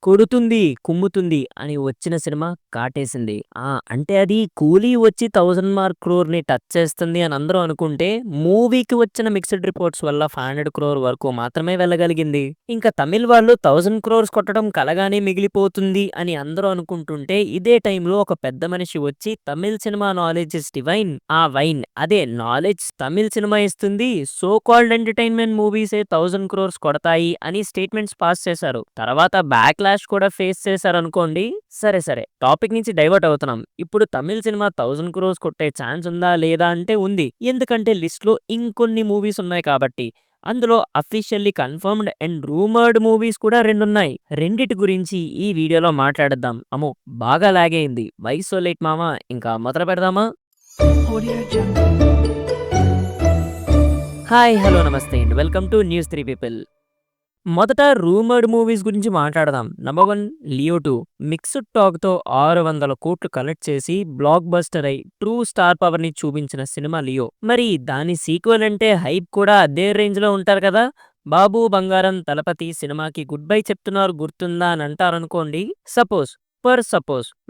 కొడుతుంది, కుమ్ముతుంది అని వచ్చిన సినిమా కాటేసింది. అంటే అది 'కూలీ' వచ్చి 1000 క్రోర్‌ని టచ్ చేస్తుంది అని అందరూ అనుకుంటే, మూవీకి వచ్చిన మిక్స్డ్ రిపోర్ట్స్ వల్ల 500 క్రోర్ వరకు మాత్రమే వెళ్ళగలిగింది. ఇంకా తమిళ్ వాళ్ళు 1000 క్రోర్స్ కొట్టడం కలగానే మిగిలిపోతుంది అని అందరూ అనుకుంటుంటే, ఇదే టైంలో ఒక పెద్ద మనిషి వచ్చి Tamil cinema knowledge is divine. అదే నాలెడ్జ్ తమిళ్ సినిమా ఇస్తుంది. సో కాల్డ్ ఎంటర్‌టైన్‌మెంట్ మూవీసే 1000 క్రోర్స్ కొడతాయి అని స్టేట్మెంట్స్ పాస్ చేశారు. తర్వాత బ్యాక్‌లాష్ కూడా ఫేస్ చేశారనుకోండి. సరే టాపిక్ నుంచి డైవర్ట్ అవుతున్నాం. ఇప్పుడు తమిళ్ సినిమా 1000 క్రోర్స్ కొట్టే ఛాన్స్ ఉందా? లేదా? అంటే ఉంది. ఎందుకంటే లిస్ట్‌లో ఇంకొన్ని మూవీస్ ఉన్నాయి కాబట్టి. అందులో officially confirmed and rumoured movies కూడా రెండున్నాయి. రెండిటి గురించి ఈ వీడియోలో మాట్లాడేద్దాం. అమ్మో! బాగా లాగ్ అయింది. వై సో లేట్ మామ. ఇంకా మొదలు పెడదామా? Audio Jungle. హాయ్, హలో, నమస్తే and welcome to news 3 people. మొదట రూమర్డ్ మూవీస్ గురించి మాట్లాడదాం. నంబర్ 1 లియో 2 మిక్స్డ్ టాక్‌తో 600 కోట్లు కలెక్ట్ చేసి బ్లాక్ బస్టర్ అయి ట్రూ స్టార్ పవర్‌ని చూపించిన సినిమా లియో. మరి దాని సీక్వెల్ అంటే హైప్ కూడా అదే రేంజ్‌లో ఉంటారు కదా! బాబు బంగారం దళపతి సినిమాకి గుడ్ బై చెప్తున్నారు గుర్తుందా అని అంటారనుకోండి. సపోజ్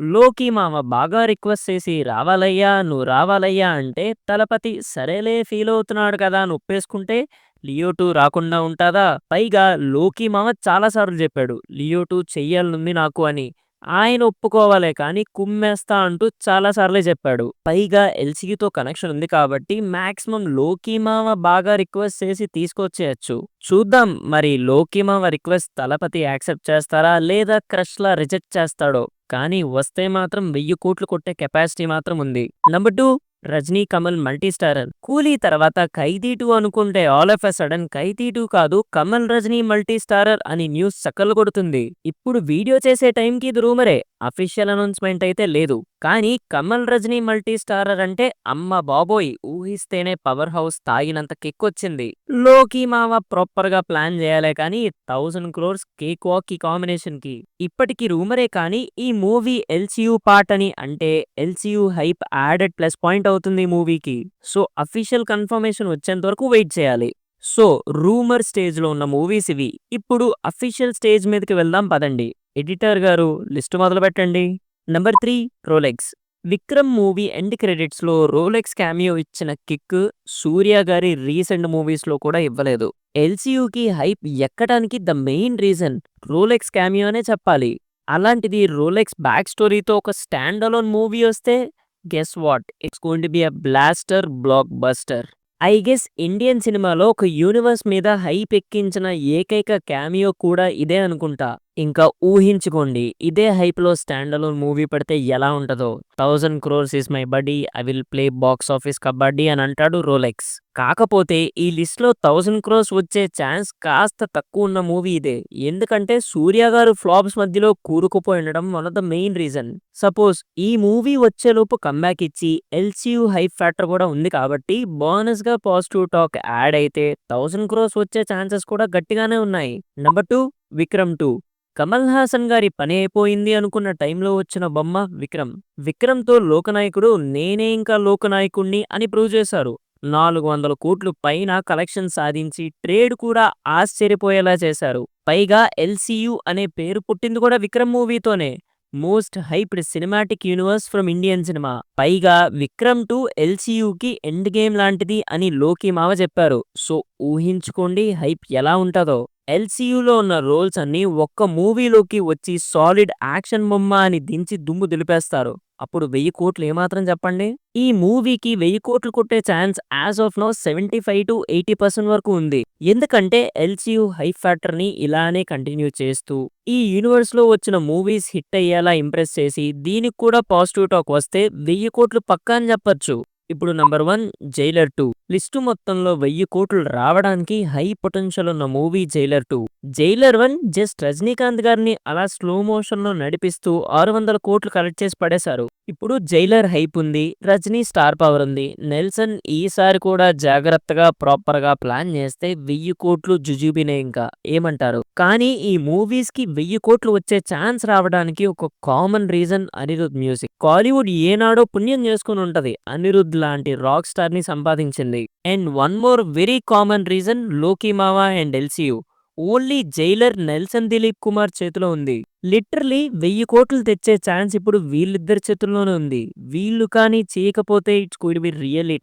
లోకి మామ బాగా రిక్వెస్ట్ చేసి రావాలయ్యా నువ్వు రావాలయ్యా అంటే తలపతి సరేలే ఫీల్ అవుతున్నాడు కదా అని ఒప్పేసుకుంటే లియో 2 రాకుండా ఉంటాదా? పైగా లోకి మామ చాలా సార్లు చెప్పాడు లియో 2 చెయ్యాలనుంది నాకు అని. ఆయన ఒప్పుకోవాలే కానీ కుమ్మేస్తా అంటూ చాలా సార్లే చెప్పాడు. పైగా ఎల్సీయూతో కనెక్షన్ ఉంది కాబట్టి మాక్సిమం లోకి మామ బాగా రిక్వెస్ట్ చేసి తీసుకొచ్చేయచ్చు. చూద్దాం మరి లోకి మామ రిక్వెస్ట్ తలపతి యాక్సెప్ట్ చేస్తారా లేదా క్రష్‌లా రిజెక్ట్ చేస్తాడో. కానీ వస్తే మాత్రం 1000 కోట్లు కొట్టే కెపాసిటీ మాత్రం ఉంది. Number 2 Rajini Kamal multi starrer. Coolie తర్వాత ఖైదీ 2 అనుకుంటే all of a sudden Khaidi 2 కాదు కమల్ రజనీ మల్టీ స్టారర్ అని న్యూస్ చక్కర్లు కొడుతుంది. ఇప్పుడు వీడియో చేసే టైంకి ఇది రూమరే. అఫీషియల్ అనౌన్స్‌మెంట్ అయితే లేదు. కానీ కమల్ రజనీ మల్టీ స్టారర్ అంటే అమ్మ బాబోయ్ ఊహిస్తేనే పవర్ హౌస్ తాగినంత కిక్కొచ్చింది. లోకి మామ ప్రాపర్ గా ప్లాన్ చేయాలే కానీ 1000 క్రోర్స్ కేక్ వాక్ ఈ కాంబినేషన్ కి. ఇప్పటికి రూమరే కానీ ఈ మూవీ ఎల్సీయూ పార్ట్ అని అంటే LCU hype added plus point అవుతుంది ఈ మూవీకి. సో అఫీషియల్ కన్ఫర్మేషన్ వచ్చేంత వరకు వెయిట్ చేయాలి. సో రూమర్ స్టేజ్ లో ఉన్న మూవీస్ ఇవి. ఇప్పుడు అఫీషియల్ స్టేజ్ మీదకి వెళ్దాం పదండి. ఎడిటర్ గారు లిస్ట్ మొదలు పెట్టండి. Number 3 Rolex. Vikram movie end credits లో రోలెక్స్ క్యామియో ఇచ్చిన కిక్ సూర్య గారి రీసెంట్ మూవీస్ లో కూడా ఇవ్వలేదు. ఎల్సీయూకి హైప్ ఎక్కడానికి the main reason Rolex cameo అనే చెప్పాలి. అలాంటిది రోలెక్స్ బ్యాక్ స్టోరీతో ఒక స్టాండ్ అలోన్ మూవీ వస్తే guess what it's going to be a blaster block buster. I guess Indian సినిమాలో ఒక యూనివర్స్ మీద హైప్ ఎక్కించిన ఏకైక క్యామియో కూడా ఇదే అనుకుంటా. ఇంకా ఊహించుకోండి ఇదే హైప్ లో స్టాండ్ అలోన్ మూవీ పడితే ఎలా ఉంటదో. 1000 crores is my body I will play box office kabaddi అని అంటాడు రోలెక్స్. కాకపోతే ఈ లిస్ట్ లో 1000 క్రోర్స్ వచ్చే ఛాన్స్ కాస్త తక్కువ ఉన్న మూవీ ఇదే. ఎందుకంటే సూర్య గారు ఫ్లాప్స్ మధ్యలో కూరుకుపోయి ఉండడం one of the main reason. Suppose ఈ మూవీ వచ్చేలోపు కంబ్యాక్ ఇచ్చి ఎల్సీయూ హైప్ ఫ్యాక్టర్ కూడా ఉంది కాబట్టి బోనస్ గా పాజిటివ్ టాక్ యాడ్ అయితే 1000 క్రోర్స్ వచ్చే ఛాన్సెస్ కూడా గట్టిగానే ఉన్నాయి. నంబర్ 2 విక్రమ్ 2. కమల్ హాసన్ గారి పని అయిపోయింది అనుకున్న టైంలో వచ్చిన బొమ్మ విక్రమ్. విక్రమ్తో లోకనాయకుడు నేనే ఇంకా లోకనాయకుణ్ణి అని ప్రూవ్ చేశారు. 400 కోట్లు పైన కలెక్షన్ సాధించి ట్రేడ్ కూడా ఆశ్చర్యపోయేలా చేశారు. పైగా ఎల్సీయూ అనే పేరు పుట్టింది కూడా విక్రమ్ మూవీతోనే. Most hyped cinematic universe from Indian cinema. పైగా విక్రమ్ 2 ఎల్సీయూకి ఎండ్ గేమ్ లాంటిది అని లోకి మావ చెప్పారు. సో ఊహించుకోండి హైప్ ఎలా ఉంటుందో. ఎల్సీయూలో ఉన్న రోల్స్ అన్ని ఒక్క మూవీలోకి వచ్చి సాలిడ్ యాక్షన్ బొమ్మ అని దించి దుమ్ము దులిపేస్తారు. అప్పుడు 1000 కోట్లు ఏమాత్రం చెప్పండి. ఈ మూవీకి 1000 కోట్లు కొట్టే chance as of now 75 to 80% వరకు ఉంది. ఎందుకంటే ఎల్సీయూ హైప్ ఫ్యాక్టర్ ని ఇలానే కంటిన్యూ చేస్తూ ఈ యూనివర్స్ లో వచ్చిన మూవీస్ హిట్ అయ్యేలా ఇంప్రెస్ చేసి దీనికి కూడా పాజిటివ్ టాక్ వస్తే 1000 కోట్లు పక్కా అని చెప్పొచ్చు. ఇప్పుడు నంబర్ 1 జైలర్ 2. లిస్టు మొత్తంలో 1000 కోట్లు రావడానికి హై పొటెన్షియల్ ఉన్న movie Jailer 2. Jailer 1 just Rajinikanth గారిని అలా స్లో మోషన్ లో నడిపిస్తూ 600 కోట్లు కలెక్ట్ చేసి పడేశారు. ఇప్పుడు జైలర్ హైప్ ఉంది, రజనీ స్టార్ పవర్ ఉంది. నెల్సన్ ఈసారి కూడా జాగ్రత్తగా ప్రాపర్ గా ప్లాన్ చేస్తే 1000 కోట్లు జుజుబినే ఇంకా ఏమంటారు. కానీ ఈ మూవీస్ కి 1000 కోట్లు వచ్చే ఛాన్స్ రావడానికి ఒక common reason Anirudh music. Kollywood ఏనాడో పుణ్యం చేసుకుని ఉంటది అనిరుద్ లాంటి రాక్ స్టార్ ని సంపాదించింది. And one more very common reason లోకి మావా and LCU. Only Jailer Nelson Dilip Kumar చేతిలో ఉంది. లిటరలీ 1000 కోట్లు తెచ్చే ఛాన్స్ ఇప్పుడు వీళ్ళిద్దరి చేతుల్లోనే ఉంది. వీళ్ళు కానీ చేయకపోతే it's going to be really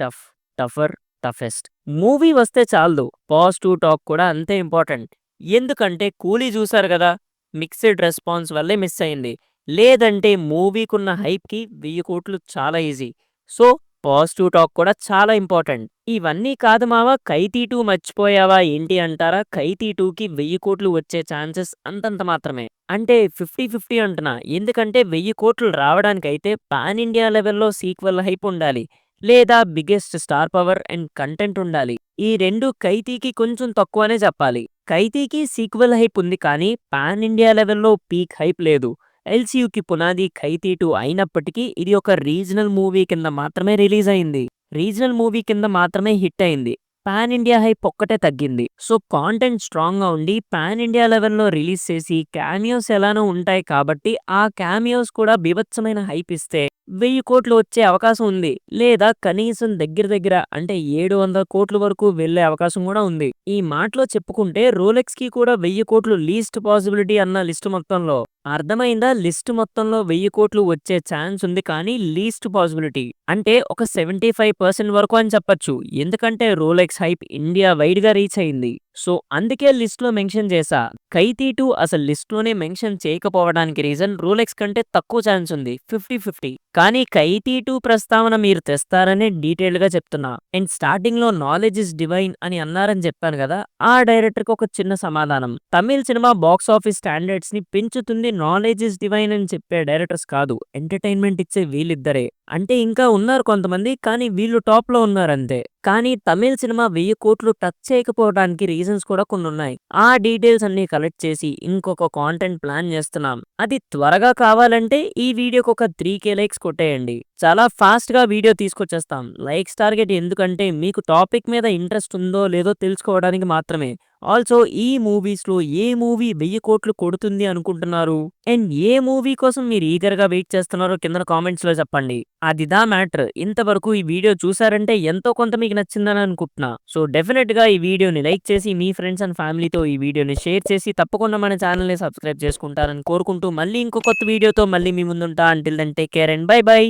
toughest. Movie వస్తే చాలదు, పాజిటివ్ టాక్ కూడా అంతే ఇంపార్టెంట్. ఎందుకంటే కూలీ చూసారు కదా, మిక్స్డ్ రెస్పాన్స్ వల్లే మిస్ అయింది. లేదంటే మూవీకున్న హైప్కి 1000 కోట్లు చాలా ఈజీ. సో పాజిటివ్ టాక్ కూడా చాలా ఇంపార్టెంట్. ఇవన్నీ కాదు మావా, ఖైదీ 2 మర్చిపోయావా ఏంటి అంటారా? ఖైదీ 2కి 1000 కోట్లు వచ్చే ఛాన్సెస్ అంతంత మాత్రమే. అంటే 50-50 అంటున్నా. ఎందుకంటే 1000 కోట్లు రావడానికైతే పాన్ ఇండియా లెవెల్లో సీక్వెల్ హైప్ ఉండాలి, లేదా biggest star power and content ఉండాలి. ఈ రెండు ఖైదీకి కొంచెం తక్కువనే చెప్పాలి. ఖైదీకి సీక్వెల్ హైప్ ఉంది కానీ పాన్ ఇండియా లెవెల్లో పీక్ హైప్ లేదు. ఎల్సీయూకి పునాది ఖైదీ 2 అయినప్పటికీ ఇది ఒక రీజనల్ మూవీ కింద మాత్రమే రిలీజ్ అయింది. రీజనల్ మూవీ కింద మాత్రమే హిట్ అయింది. పాన్ ఇండియా హైప్ ఒక్కటే తగ్గింది. సో కాంటెంట్ స్ట్రాంగ్ గా ఉండి పాన్ ఇండియా లెవెల్లో రిలీజ్ చేసి క్యామియోస్ ఎలానో ఉంటాయి కాబట్టి ఆ క్యామియోస్ కూడా బీభత్సమైన హైప్ ఇస్తే 1000 కోట్లు వచ్చే అవకాశం ఉంది, లేదా కనీసం దగ్గర అంటే 700 కోట్ల వరకు వెళ్లే అవకాశం కూడా ఉంది. ఈ మాటలో చెప్పుకుంటే రోలెక్స్ కి కూడా 1000 కోట్లు లీస్ట్ పాసిబిలిటీ అన్న లిస్ట్ మొత్తంలో. అర్థమైందా? లిస్ట్ మొత్తంలో 1000 కోట్లు వచ్చే ఛాన్స్ ఉంది కానీ లీస్ట్ పాసిబిలిటీ అంటే ఒక 75% వరకు అని చెప్పొచ్చు. ఎందుకంటే రోలెక్స్ హైప్ ఇండియా వైడ్ గా రీచ్ అయింది. సో అందుకే లిస్ట్ లో మెన్షన్ చేశా. ఖైదీ 2 అసలు లిస్ట్ లోనే మెన్షన్ చేయకపోవడానికి రీజన్ రోలెక్స్ కంటే తక్కువ ఛాన్స్ ఉంది, 50-50. కానీ ఖైదీ 2 ప్రస్తావన మీరు తెస్తారనే డీటెయిల్ గా చెప్తున్నా. అండ్ స్టార్టింగ్ లో నాలెడ్జ్ ఇస్ డివైన్ అని అన్నారని చెప్పాను కదా, ఆ డైరెక్టర్ కి ఒక చిన్న సమాధానం. తమిళ సినిమా బాక్స్ ఆఫీస్ స్టాండర్డ్స్ ని పెంచుతుంది నాలెడ్జ్ ఇస్ డివైన్ అని చెప్పే డైరెక్టర్స్ కాదు, ఎంటర్టైన్మెంట్ ఇచ్చే వీళ్ళిద్దరే. అంటే ఇంకా ఉన్నారు కొంతమంది, కానీ వీళ్ళు టాప్ లో ఉన్నారంతే. కానీ తమిళ సినిమా 1000 కోట్లు టచ్ చేయకపోవడానికి రీజన్స్ కూడా కొన్ని ఉన్నాయి. ఆ డీటెయిల్స్ అన్ని కలెక్ట్ చేసి ఇంకొక కాంటెంట్ ప్లాన్ చేస్తున్నాం. అది త్వరగా కావాలంటే ఈ వీడియోకి ఒక 3K లైక్స్ కొట్టేయండి. చాలా ఫాస్ట్ గా వీడియో తీసుకొచ్చేస్తాం. లైక్స్ టార్గెట్ ఎందుకంటే మీకు టాపిక్ మీద ఇంట్రెస్ట్ ఉందో లేదో తెలుసుకోవడానికి మాత్రమే. ఆల్సో ఈ మూవీస్ లో ఏ మూవీ 1000 కోట్లు కొడుతుంది అనుకుంటున్నారు అండ్ ఏ మూవీ కోసం మీరు ఈగర్ గా వెయిట్ చేస్తున్నారో కింద కామెంట్స్ లో చెప్పండి. అదిదా మ్యాటర్. ఇంతవరకు ఈ వీడియో చూసారంటే ఎంతో కొంత మీకు నచ్చిందని అనుకుంటున్నా. సో డెఫినెట్ గా ఈ వీడియోని లైక్ చేసి మీ ఫ్రెండ్స్ అండ్ ఫ్యామిలీతో ఈ వీడియోని షేర్ చేసి తప్పకుండా మన ఛానల్ ని సబ్స్క్రైబ్ చేసుకుంటారని కోరుకుంటూ మళ్ళీ ఇంకో కొత్త వీడియోతో మళ్ళీ మీ ముందుంటా. Until then take care and bye by.